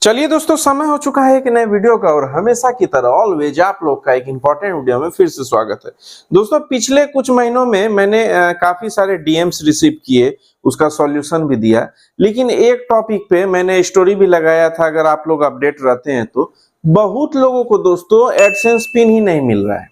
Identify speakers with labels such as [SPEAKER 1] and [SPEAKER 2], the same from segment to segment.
[SPEAKER 1] चलिए दोस्तों, समय हो चुका है एक नए वीडियो का और हमेशा की तरह ऑलवेज आप लोग का एक इंपॉर्टेंट वीडियो में फिर से स्वागत है। दोस्तों, पिछले कुछ महीनों में मैंने काफी सारे डीएम्स रिसीव किए, उसका सॉल्यूशन भी दिया, लेकिन एक टॉपिक पे मैंने स्टोरी भी लगाया था। अगर आप लोग अपडेट रहते हैं तो बहुत लोगों को दोस्तों एडसेंस पिन ही नहीं मिल रहा है।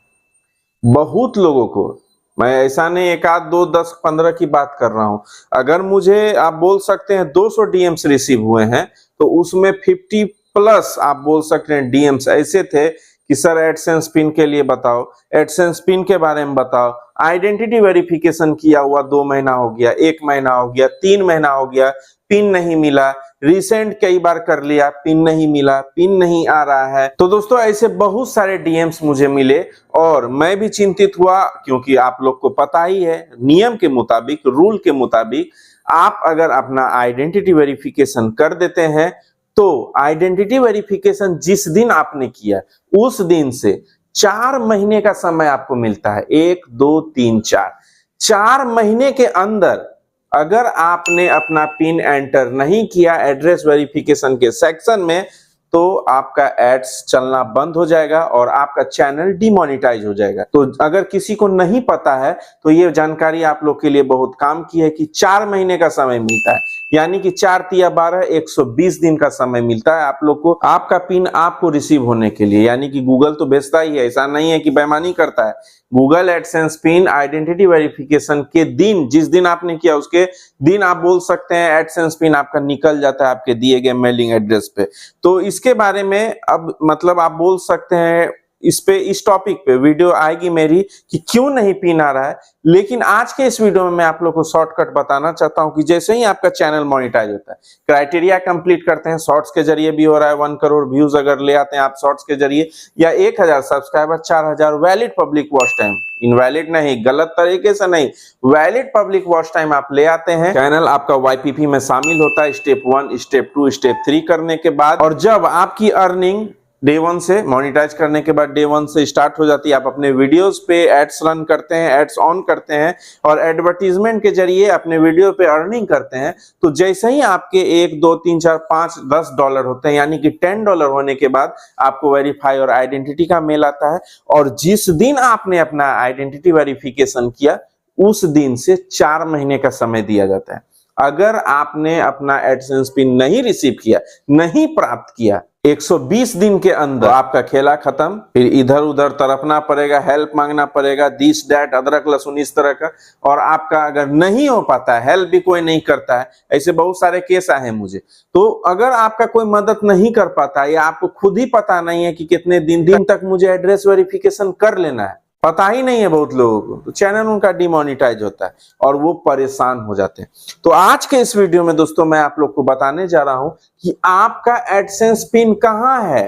[SPEAKER 1] बहुत लोगों को, मैं ऐसा नहीं एक आध दो 10 15 की बात कर रहा हूं। अगर मुझे आप बोल सकते हैं 200 डीएम्स रिसीव हुए हैं तो उसमें 50 प्लस आप बोल सकते हैं डीएम्स ऐसे थे कि सर एडसेंस पिन के लिए बताओ, एडसेंस पिन के बारे में बताओ। आइडेंटिटी वेरिफिकेशन किया हुआ 2 महीना हो गया, 1 महीना हो गया, 3 महीना हो गया, पिन नहीं मिला। रिसेंट कई बार कर लिया, पिन नहीं मिला, पिन नहीं आ रहा है। तो दोस्तों ऐसे बहुत सारे डीएम्स मुझे मिले और मैं भी चिंतित हुआ, क्योंकि आप लोग को पता ही है नियम के मुताबिक, रूल के मुताबिक आप अगर अपना आइडेंटिटी वेरिफिकेशन कर देते हैं तो आइडेंटिटी वेरिफिकेशन जिस दिन आपने किया उस दिन से 4 महीने का समय आपको मिलता है। 1 2 3 4 महीने के अंदर अगर आपने अपना पिन एंटर नहीं किया एड्रेस वेरिफिकेशन के सेक्शन में तो आपका एड्स चलना बंद हो जाएगा और आपका चैनल डिमोनेटाइज हो जाएगा। तो अगर किसी को नहीं पता है तो ये जानकारी आप लोग के लिए बहुत काम की है कि 4 महीने का समय मिलता है, यानी कि 4 तिया 12 120 दिन का समय मिलता है आप लोग को आपका पिन आपको रिसीव होने के लिए। यानी कि गूगल तो भेजता ही है, ऐसा नहीं है कि बेईमानी करता है। Google AdSense pin identity verification के दिन, जिस दिन आपने किया उसके दिन आप बोल सकते हैं एडसेंस पिन आपका निकल जाता है आपके दिए गए मेलिंग एड्रेस पे। तो इसके बारे में अब मतलब आप बोल सकते हैं इस टॉपिक पे वीडियो आएगी मेरी कि क्यों नहीं पिन आ रहा है। लेकिन आज के इस वीडियो में मैं आप लोग को शॉर्टकट बताना चाहता हूं कि जैसे ही आपका चैनल मोनेटाइज होता है, क्राइटेरिया कंप्लीट करते हैं, शॉर्ट्स के जरिए भी हो रहा है, 1 करोड़ व्यूज अगर ले आते हैं आप शॉर्ट्स के जरिए, या 1000 subscriber, 4000 valid public watch time, invalid नहीं, गलत तरीके से नहीं, वैलिड पब्लिक वॉच टाइम आप ले आते हैं, चैनल आपका वाईपीपी में शामिल होता है स्टेप 1 स्टेप 2 स्टेप 3 करने के बाद। और जब आपकी अर्निंग डे 1 से मोनेटाइज करने के बाद डे 1 से स्टार्ट हो जाती है, आप अपने वीडियोस पे एड्स रन करते हैं, एड्स ऑन करते हैं और एडवर्टीजमेंट के जरिए अपने वीडियो पे अर्निंग करते हैं, तो जैसे ही आपके 1 2 3 4 5 10 डॉलर होते हैं, यानी कि 10 डॉलर होने के बाद आपको वेरीफाई और आइडेंटिटी का मेल आता है। और जिस दिन आपने अपना आइडेंटिटी वेरिफिकेशन किया उस दिन से 4 महीने का समय दिया जाता है। अगर आपने अपना एडसेंस पिन नहीं रिसीव किया, नहीं प्राप्त किया, 120 दिन के अंदर तो आपका खेला खत्म। फिर इधर उधर तरफना पड़ेगा, हेल्प मांगना पड़ेगा, दिस दैट अदरक लहसुन इस तरह का। और आपका अगर नहीं हो पाता है, हेल्प भी कोई नहीं करता है, ऐसे बहुत सारे केस आए हैं मुझे। तो अगर आपका कोई मदद नहीं कर पाता या आपको खुद ही पता नहीं है कि कितने दिन तक मुझे एड्रेस वेरिफिकेशन कर लेना है, पता ही नहीं है बहुत लोगों को, तो चैनल उनका डिमोनेटाइज होता है और वो परेशान हो जाते हैं। तो आज के इस वीडियो में दोस्तों मैं आप लोग को बताने जा रहा हूं कि आपका एडसेंस पिन कहां है,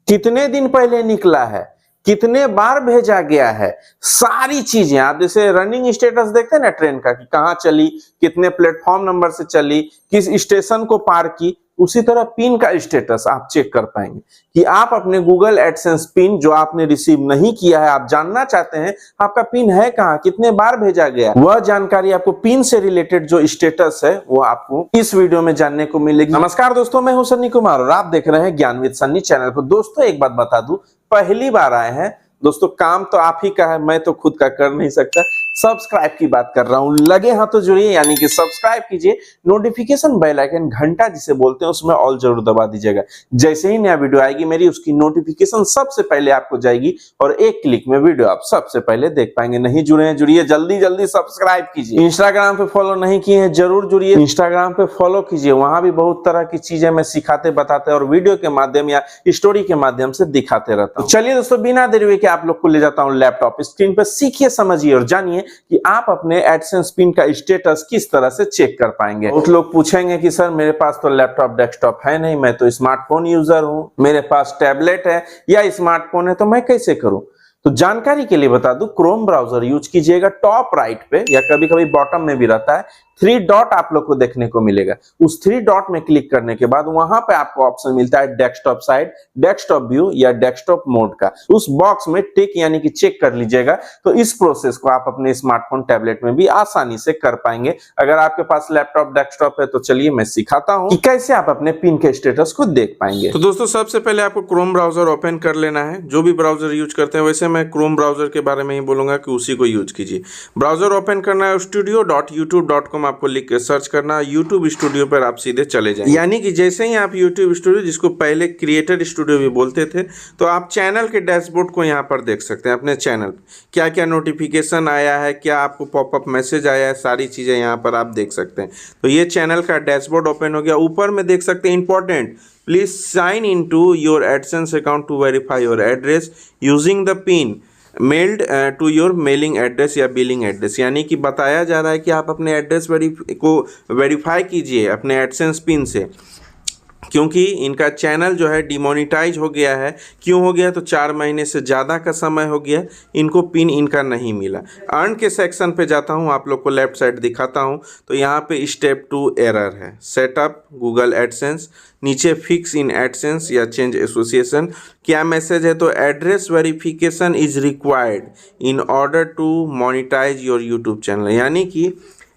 [SPEAKER 1] कितने दिन पहले निकला है, कितने बार भेजा गया है, सारी चीजें। आप जैसे रनिंग स्टेटस देखते हैं ना ट्रेन का कि कहां चली, कितने प्लेटफॉर्म नंबर से चली, किस स्टेशन को पार की, उसी तरह पिन का स्टेटस आप चेक कर पाएंगे कि आप अपने गूगल एडसेंस पिन जो आपने रिसीव नहीं किया है, आप जानना चाहते हैं आपका पिन है कहां, कितने बार भेजा गया, वह जानकारी आपको पिन से रिलेटेड जो स्टेटस है वो आपको इस वीडियो में जानने को मिलेगी। नमस्कार दोस्तों, मैं हूं सन्नी कुमार और आप देख रहे हैं ज्ञान विद सन्नी चैनल पर। दोस्तों एक बात बता दूं, पहली बार आए हैं दोस्तों, काम तो आप ही का है, मैं तो खुद का कर नहीं सकता। सब्सक्राइब की बात कर रहा हूं, लगे हाथ तो जुड़िए, यानी कि सब्सक्राइब कीजिए, नोटिफिकेशन बेल आइकन घंटा जिसे बोलते हैं उसमें ऑल जरूर दबा दीजिएगा। जैसे ही नया वीडियो आएगी मेरी, उसकी नोटिफिकेशन सबसे पहले आपको जाएगी और एक क्लिक में वीडियो आप सबसे पहले देख पाएंगे। नहीं जुड़े हैं, जुड़िए, जल्दी जल्दी सब्सक्राइब कीजिए। इंस्टाग्राम पे फॉलो नहीं किए हैं, जरूर जुड़िए, इंस्टाग्राम पे फॉलो कीजिए, वहां भी बहुत तरह की चीजें मैं सिखाते बताते और वीडियो के माध्यम या स्टोरी के माध्यम से दिखाते रहता हूं। चलिए दोस्तों, बिना देरी हुए आप लोग को ले जाता हूं लैपटॉप स्क्रीन पर, सीखिए, समझिए और जानिए कि आप अपने एडसेंस पिन का स्टेटस किस तरह से चेक कर पाएंगे। बहुत लोग पूछेंगे कि सर मेरे पास तो लैपटॉप डेस्कटॉप है नहीं, मैं तो स्मार्टफोन यूजर हूं, मेरे पास टैबलेट है या स्मार्टफोन है, तो मैं कैसे करूं? तो जानकारी के लिए बता दूं, क्रोम ब्राउजर यूज कीजिएगा, टॉप राइट पे या कभी कभी बॉटम में भी रहता है, थ्री डॉट आप लोग को देखने को मिलेगा। उस थ्री डॉट में क्लिक करने के बाद वहां पे आपको ऑप्शन मिलता है डेस्कटॉप साइड, डेस्कटॉप व्यू या डेस्कटॉप मोड का। उस बॉक्स में टिक यानी कि चेक कर लीजिएगा। तो इस प्रोसेस को आप अपने स्मार्टफोन टैबलेट में भी आसानी से कर पाएंगे। अगर आपके पास लैपटॉप डेस्कटॉप है तो चलिए मैं सिखाता हूं कि कैसे आप अपने पिन के स्टेटस को देख पाएंगे। तो दोस्तों सबसे पहले आपको क्रोम ब्राउजर ओपन कर लेना है। जो भी ब्राउजर यूज करते हैं, वैसे मैं क्रोम ब्राउजर के बारे में ही बोलूंगा कि उसी को यूज कीजिए। ब्राउजर ओपन करना है, studio.youtube.com आपको लिख के सर्च करना है। यूट्यूब स्टूडियो पर आप सीधे चले जाएंगे। यानी कि जैसे ही आप यूट्यूब स्टूडियो, जिसको पहले क्रिएटर स्टूडियो भी बोलते थे, तो आप चैनल के डैशबोर्ड को यहाँ पर देख सकते हैं। अपने चैनल क्या क्या नोटिफिकेशन आया है, क्या आपको पॉपअप मैसेज आया है, सारी चीजें यहाँ पर आप देख सकते हैं। तो ये चैनल का डैशबोर्ड ओपन हो गया। ऊपर में देख सकते हैं important, please sign in to your AdSense account to verify your address using the pin mailed to your mailing address या बिलिंग एड्रेस। यानी कि बताया जा रहा है कि आप अपने एड्रेस को वेरीफाई कीजिए अपने एडसेंस पिन से, क्योंकि इनका चैनल जो है डिमोनिटाइज हो गया है। क्यों हो गया? तो 4 महीने से ज़्यादा का समय हो गया, इनको पिन इनका नहीं मिला। अर्न के सेक्शन पे जाता हूँ, आप लोग को लेफ्ट साइड दिखाता हूँ। तो यहाँ पे स्टेप 2 एरर है, सेटअप गूगल एडसेंस, नीचे फिक्स इन एडसेंस या चेंज एसोसिएशन। क्या मैसेज है? तो address verification is required in order to monetise your YouTube channel. यानी कि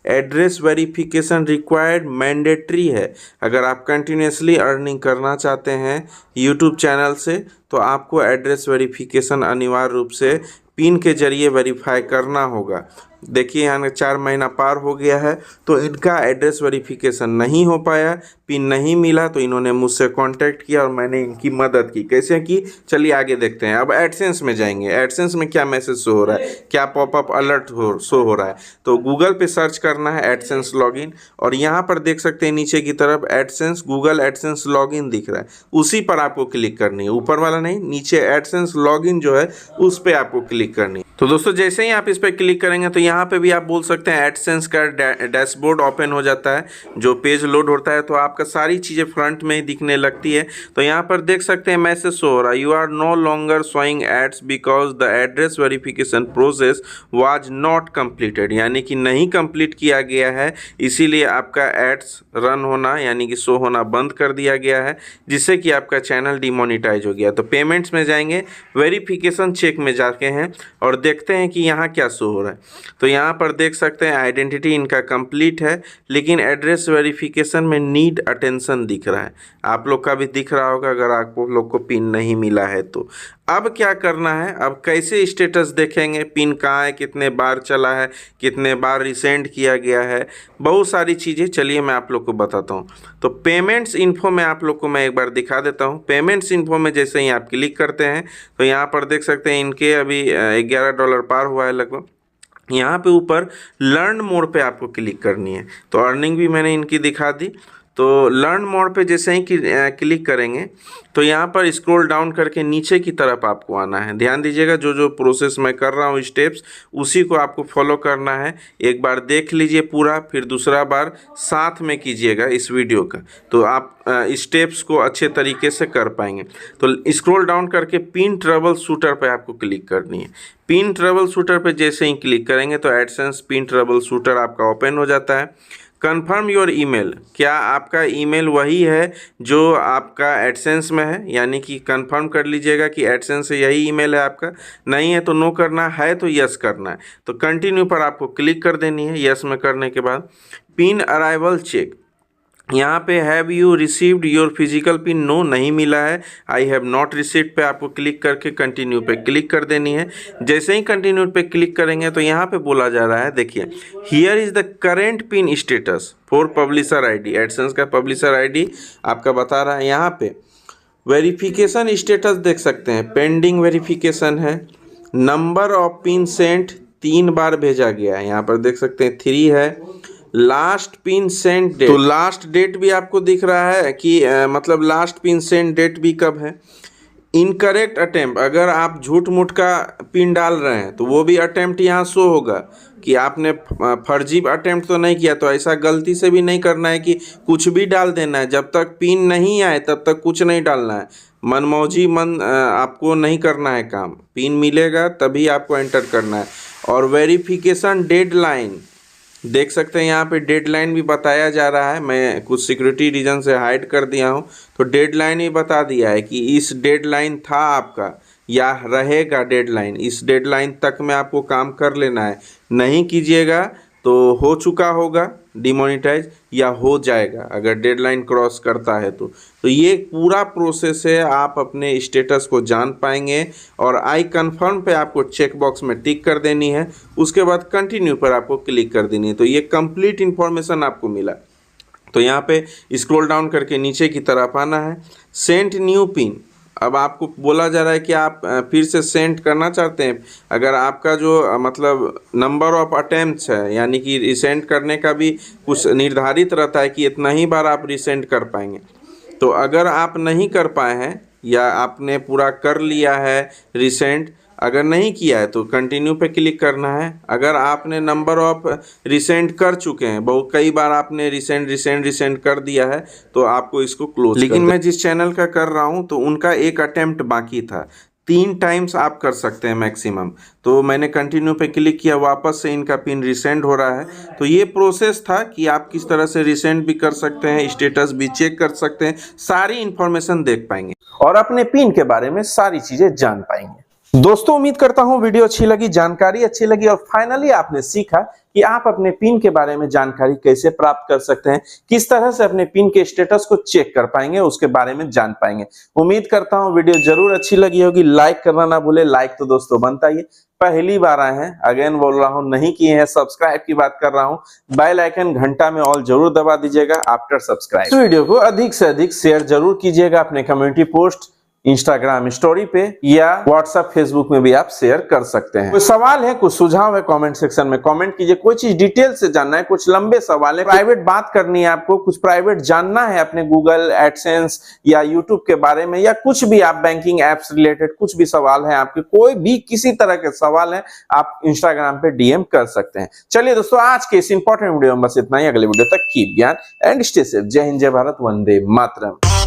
[SPEAKER 1] एड्रेस वेरिफिकेशन रिक्वायर्ड, मैंडेटरी है। अगर आप कंटिन्यूसली अर्निंग करना चाहते हैं यूट्यूब चैनल से, तो आपको एड्रेस वेरिफिकेशन अनिवार्य रूप से पिन के जरिए वेरीफाई करना होगा। देखिए यहाँ 4 महीना पार हो गया है, तो इनका एड्रेस वेरिफिकेशन नहीं हो पाया, पिन नहीं मिला। तो इन्होंने मुझसे कांटेक्ट किया और मैंने इनकी मदद की। कैसे की, चलिए आगे देखते हैं। अब एडसेंस में जाएंगे। एडसेंस में क्या मैसेज शो हो रहा है, क्या पॉपअप अलर्ट शो हो रहा है? तो गूगल पे सर्च करना है एडसेंस लॉगिन, और यहाँ पर देख सकते हैं नीचे की तरफ एडसेंस गूगल एडसेंस लॉगिन दिख रहा है, उसी पर आपको क्लिक करनी है। ऊपर वाला नहीं, नीचे एडसेंस लॉगिन जो है उस पर आपको क्लिक करनी है। तो दोस्तों जैसे ही आप इस पर क्लिक करेंगे तो यहाँ पे भी आप बोल सकते हैं एडसेंस का डैशबोर्ड ओपन हो जाता है। जो पेज लोड होता है तो आपका सारी चीज़ें फ्रंट में ही दिखने लगती है। तो यहाँ पर देख सकते हैं मैसेज शो हो रहा है, you are no longer showing ads because the address verification process was not completed. यानी कि नहीं कंप्लीट किया गया है, इसीलिए आपका एड्स रन होना यानी कि शो होना बंद कर दिया गया है, जिससे कि आपका चैनल डिमोनिटाइज हो गया। तो पेमेंट्स में जाएंगे, वेरिफिकेशन चेक में जाके हैं और देखते हैं कि यहाँ क्या शो हो रहा है। तो यहाँ पर देख सकते हैं आइडेंटिटी इनका कंप्लीट है, लेकिन एड्रेस वेरिफिकेशन में नीड अटेंशन दिख रहा है। आप लोग का भी दिख रहा होगा अगर आप लोग को पिन नहीं मिला है तो। अब क्या करना है, अब कैसे स्टेटस देखेंगे, पिन कहाँ है, कितने बार चला है, कितने बार रिसेंड किया गया है, बहुत सारी चीज़ें। चलिए मैं आप लोग को बताता हूँ। तो पेमेंट्स इन्फो में आप लोग को मैं एक बार दिखा देता हूँ। पेमेंट्स इन्फो में जैसे ही आप क्लिक करते हैं तो यहाँ पर देख सकते हैं इनके अभी $11 पार हुआ है लगभग। यहाँ पे ऊपर लर्न मोड पे आपको क्लिक करनी है। तो अर्निंग भी मैंने इनकी दिखा दी। तो लर्न मोड पे जैसे ही क्लिक करेंगे तो यहाँ पर स्क्रॉल डाउन करके नीचे की तरफ आपको आना है। ध्यान दीजिएगा, जो जो प्रोसेस मैं कर रहा हूँ स्टेप्स, उसी को आपको फॉलो करना है। एक बार देख लीजिए पूरा, फिर दूसरा बार साथ में कीजिएगा इस वीडियो का, तो आप स्टेप्स को अच्छे तरीके से कर पाएंगे। तो स्क्रॉल डाउन करके पिन ट्रबल शूटर पे आपको क्लिक करनी है। पिन ट्रबल शूटर पे जैसे ही क्लिक करेंगे तो एडसेंस पिन ट्रबल शूटर आपका ओपन हो जाता है। कन्फर्म योर ईमेल, क्या आपका ईमेल वही है जो आपका एडसेंस में है? यानी कि कंफर्म कर लीजिएगा कि एडसेंस से यही ईमेल है आपका। नहीं है तो नो करना है, तो यस करना है। तो कंटिन्यू पर आपको क्लिक कर देनी है। यस में करने के बाद पिन अराइवल चेक, यहाँ पे have you received your physical pin, no नहीं मिला है, आई हैव नॉट रिसीव्ड पे आपको क्लिक करके कंटिन्यू पे क्लिक कर देनी है। जैसे ही कंटिन्यू पे क्लिक करेंगे तो यहाँ पे बोला जा रहा है, देखिए here is the current pin status for publisher ID. AdSense का पब्लिशर आईडी आपका बता रहा है। यहाँ पे वेरिफिकेशन स्टेटस देख सकते हैं, पेंडिंग वेरिफिकेशन है। नंबर ऑफ पिन सेंट 3 बार भेजा गया है, यहाँ पर देख सकते हैं 3 है। लास्ट पिन सेंट डेट, तो लास्ट डेट भी आपको दिख रहा है कि मतलब लास्ट पिन सेंट डेट भी कब है। इनकरेक्ट अटेम्प्ट, अगर आप झूठ मूठ का पिन डाल रहे हैं तो वो भी अटेम्प्ट यहाँ शो होगा कि आपने फर्जी अटेम्प्ट तो नहीं किया। तो ऐसा गलती से भी नहीं करना है कि कुछ भी डाल देना है। जब तक पिन नहीं आए तब तक कुछ नहीं डालना है। मनमौजी आपको नहीं करना है काम। पिन मिलेगा तभी आपको एंटर करना है। और वेरिफिकेशन डेडलाइन देख सकते हैं यहाँ पे डेडलाइन भी बताया जा रहा है। मैं कुछ सिक्योरिटी रीजन से हाइड कर दिया हूँ, तो डेडलाइन ही बता दिया है कि इस डेडलाइन था आपका या रहेगा डेडलाइन, इस डेडलाइन तक में आपको काम कर लेना है। नहीं कीजिएगा तो हो चुका होगा डिमोनेटाइज या हो जाएगा अगर डेडलाइन क्रॉस करता है तो ये पूरा प्रोसेस है। आप अपने स्टेटस को जान पाएंगे और आई कंफर्म पे आपको चेक बॉक्स में टिक कर देनी है, उसके बाद कंटिन्यू पर आपको क्लिक कर देनी है। तो ये कंप्लीट इन्फॉर्मेशन आपको मिला। तो यहाँ पे स्क्रॉल डाउन करके नीचे की तरफ आना है, सेंड न्यू पिन। अब आपको बोला जा रहा है कि आप फिर से सेंड करना चाहते हैं। अगर आपका जो मतलब नंबर ऑफ अटेम्प्ट्स है, यानी कि रिसेंड करने का भी कुछ निर्धारित रहता है कि इतना ही बार आप रिसेंड कर पाएंगे। तो अगर आप नहीं कर पाए हैं या आपने पूरा कर लिया है रिसेंड, अगर नहीं किया है तो कंटिन्यू पे क्लिक करना है। अगर आपने नंबर ऑफ रिसेंड कर चुके हैं, बहुत कई बार आपने रिसेंड कर दिया है, तो आपको इसको क्लोज। लेकिन मैं जिस चैनल का कर रहा हूं तो उनका एक अटेम्प्ट बाकी था, 3 टाइम्स आप कर सकते हैं मैक्सिमम। तो मैंने कंटिन्यू पे क्लिक किया, वापस से इनका पिन रिसेंड हो रहा है। तो ये प्रोसेस था कि आप किस तरह से रिसेंड भी कर सकते हैं, स्टेटस भी चेक कर सकते हैं, सारी इंफॉर्मेशन देख पाएंगे और अपने पिन के बारे में सारी चीजें जान पाएंगे। दोस्तों उम्मीद करता हूं वीडियो अच्छी लगी, जानकारी अच्छी लगी और फाइनली आपने सीखा कि आप अपने पिन के बारे में जानकारी कैसे प्राप्त कर सकते हैं, किस तरह से अपने पिन के स्टेटस को चेक कर पाएंगे, उसके बारे में जान पाएंगे। उम्मीद करता हूं वीडियो जरूर अच्छी लगी होगी। लाइक करना ना भूले, लाइक तो दोस्तों बनता ही है। पहली बार आए हैं, अगेन बोल रहा हूं, नहीं किए हैं सब्सक्राइब की बात कर रहा हूं, बेल आइकन घंटा में ऑल जरूर दबा दीजिएगा आफ्टर सब्सक्राइब। इस वीडियो को अधिक से अधिक शेयर जरूर कीजिएगा अपने कम्युनिटी पोस्ट, इंस्टाग्राम स्टोरी पे या व्हाट्सएप फेसबुक में भी आप शेयर कर सकते हैं। कोई सवाल है, कुछ सुझाव है, कमेंट सेक्शन में कमेंट कीजिए। कोई चीज डिटेल से जानना है, कुछ लंबे सवाल है, प्राइवेट बात करनी है आपको, कुछ प्राइवेट जानना है अपने गूगल एडसेंस या यूट्यूब के बारे में, या कुछ भी आप बैंकिंग एप्स रिलेटेड कुछ भी सवाल है आपके, कोई भी किसी तरह के सवाल है, आप इंस्टाग्राम पे डीएम कर सकते हैं। चलिए दोस्तों, आज के इस इंपॉर्टेंट वीडियो में बस इतना ही। अगले वीडियो तक कीप ज्ञान एंड स्टे सेफ। जय हिंद, जय भारत, वंदे मातरम।